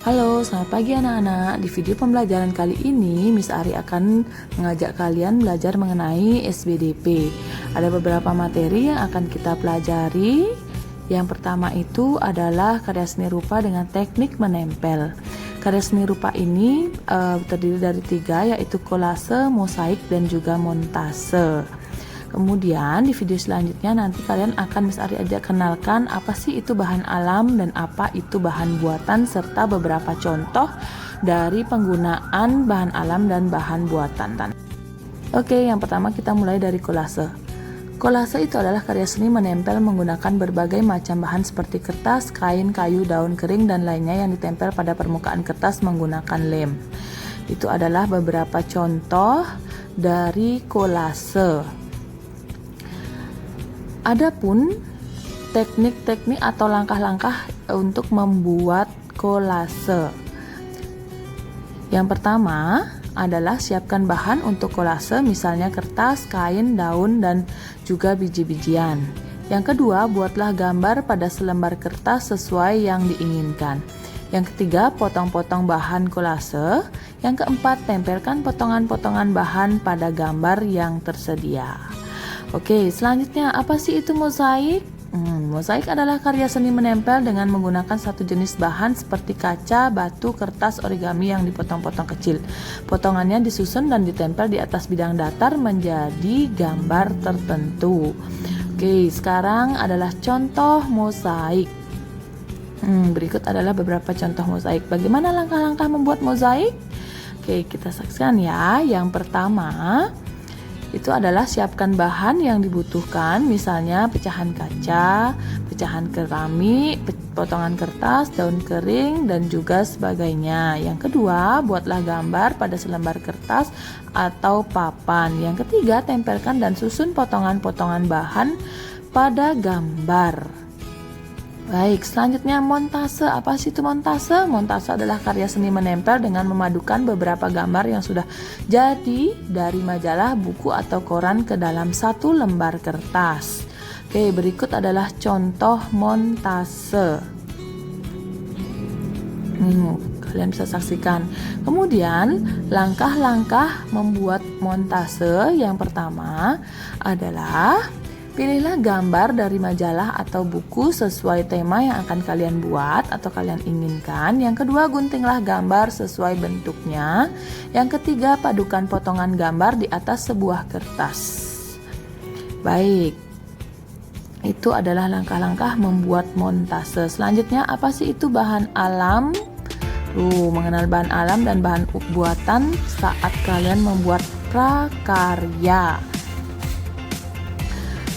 Halo, selamat pagi anak-anak. Di video pembelajaran kali ini, Miss Ari akan mengajak kalian belajar mengenai SBDP. Ada beberapa materi yang akan kita pelajari. Yang pertama itu adalah karya seni rupa dengan teknik menempel. Karya seni rupa ini terdiri dari 3, yaitu kolase, mosaik, dan juga montase. Kemudian di video selanjutnya nanti kalian akan Miss Ari ajak kenalkan apa sih itu bahan alam dan apa itu bahan buatan serta beberapa contoh dari penggunaan bahan alam dan bahan buatan. Oke, yang pertama kita mulai dari kolase. Kolase itu adalah karya seni menempel menggunakan berbagai macam bahan seperti kertas, kain, kayu, daun kering, dan lainnya yang ditempel pada permukaan kertas menggunakan lem. Itu adalah beberapa contoh dari kolase. Adapun teknik-teknik atau langkah-langkah untuk membuat kolase. Yang pertama adalah siapkan bahan untuk kolase, misalnya kertas, kain, daun, dan juga biji-bijian. Yang kedua, buatlah gambar pada selembar kertas sesuai yang diinginkan. Yang ketiga, potong-potong bahan kolase. Yang keempat, tempelkan potongan-potongan bahan pada gambar yang tersedia. Oke, selanjutnya apa sih itu mosaik? Mosaik adalah karya seni menempel dengan menggunakan satu jenis bahan seperti kaca, batu, kertas, origami yang dipotong-potong kecil. Potongannya disusun dan ditempel di atas bidang datar menjadi gambar tertentu. Oke, sekarang adalah contoh mosaik. Berikut adalah beberapa contoh mosaik. Bagaimana langkah-langkah membuat mosaik? Oke, kita saksikan ya. Yang pertama itu adalah siapkan bahan yang dibutuhkan, misalnya pecahan kaca, pecahan keramik, potongan kertas, daun kering, dan juga sebagainya. Yang kedua, buatlah gambar pada selembar kertas atau papan. Yang ketiga, tempelkan dan susun potongan-potongan bahan pada gambar. Baik, selanjutnya montase. Apa sih itu montase? Montase adalah karya seni menempel dengan memadukan beberapa gambar yang sudah jadi dari majalah, buku, atau koran ke dalam satu lembar kertas. Oke, berikut adalah contoh montase. Kalian bisa saksikan. Kemudian, langkah-langkah membuat montase yang pertama adalah pilihlah gambar dari majalah atau buku sesuai tema yang akan kalian buat atau kalian inginkan. Yang kedua, guntinglah gambar sesuai bentuknya. Yang ketiga, padukan potongan gambar di atas sebuah kertas. Baik, itu adalah langkah-langkah membuat montase. Selanjutnya, apa sih itu bahan alam? Mengenal bahan alam dan bahan buatan saat kalian membuat prakarya.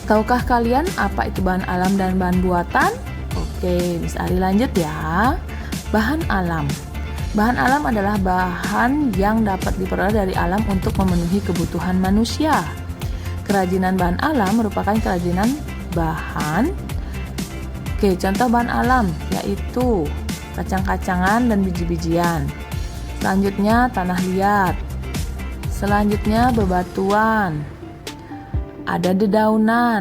Tahukah kalian apa itu bahan alam dan bahan buatan? Oke, Miss Ari lanjut ya. Bahan alam. Bahan alam adalah bahan yang dapat diperoleh dari alam untuk memenuhi kebutuhan manusia. Kerajinan bahan alam merupakan kerajinan bahan. Oke, contoh bahan alam yaitu kacang-kacangan dan biji-bijian. Selanjutnya tanah liat. Selanjutnya bebatuan. Ada dedaunan,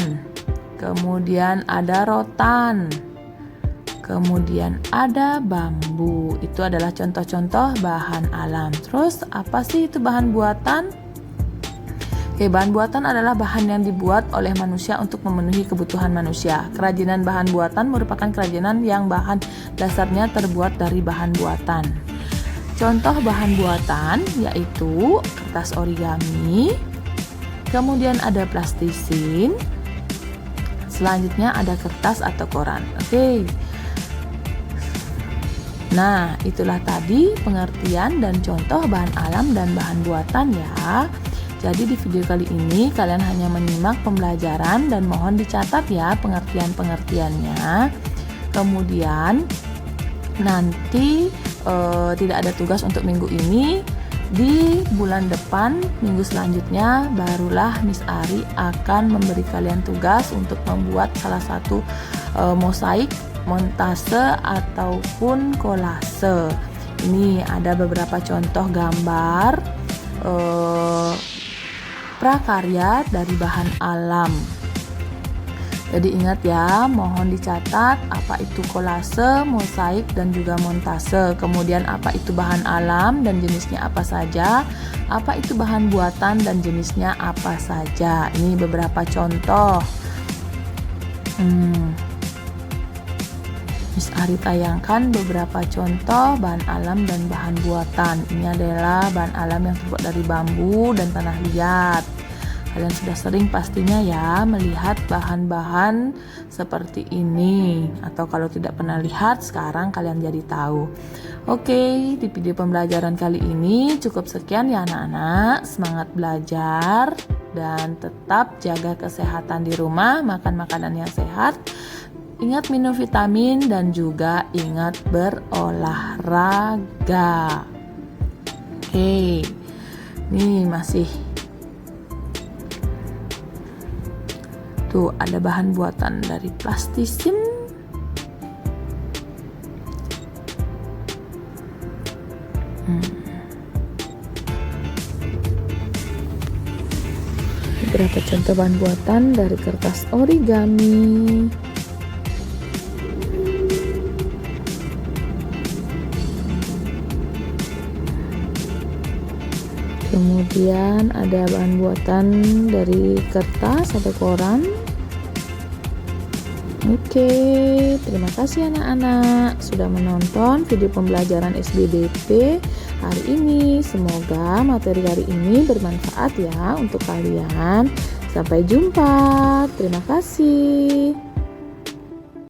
kemudian ada rotan, kemudian ada bambu. Itu adalah contoh-contoh bahan alam. Terus apa sih itu bahan buatan? Oke, bahan buatan adalah bahan yang dibuat oleh manusia untuk memenuhi kebutuhan manusia. Kerajinan bahan buatan merupakan kerajinan yang bahan dasarnya terbuat dari bahan buatan. Contoh bahan buatan yaitu kertas origami, kemudian ada plastisin, selanjutnya ada kertas atau koran. Oke. Nah, itulah tadi pengertian dan contoh bahan alam dan bahan buatan ya. Jadi di video kali ini kalian hanya menyimak pembelajaran dan mohon dicatat ya pengertian-pengertiannya. Kemudian nanti tidak ada tugas untuk minggu ini. Di bulan depan, minggu selanjutnya, barulah Miss Ari akan memberi kalian tugas untuk membuat salah satu mosaik, montase, ataupun kolase. Ini ada beberapa contoh gambar prakarya dari bahan alam. Jadi ingat ya, mohon dicatat apa itu kolase, mosaik, dan juga montase. Kemudian apa itu bahan alam dan jenisnya apa saja. Apa itu bahan buatan dan jenisnya apa saja. Ini beberapa contoh. Miss Ari tayangkan beberapa contoh bahan alam dan bahan buatan. Ini adalah bahan alam yang terbuat dari bambu dan tanah liat. Kalian sudah sering pastinya ya melihat bahan-bahan seperti ini. Atau kalau tidak pernah lihat, sekarang kalian jadi tahu. Oke, di video pembelajaran kali ini cukup sekian ya anak-anak. Semangat belajar dan tetap jaga kesehatan di rumah, makan makanan yang sehat. Ingat minum vitamin dan juga ingat berolahraga. Oke, ini masih tuh ada bahan buatan dari plastisim. Beberapa contoh bahan buatan dari kertas origami. Kemudian ada bahan buatan dari kertas atau koran. Oke, terima kasih anak-anak sudah menonton video pembelajaran SBDP hari ini. Semoga materi hari ini bermanfaat ya untuk kalian. Sampai jumpa. Terima kasih.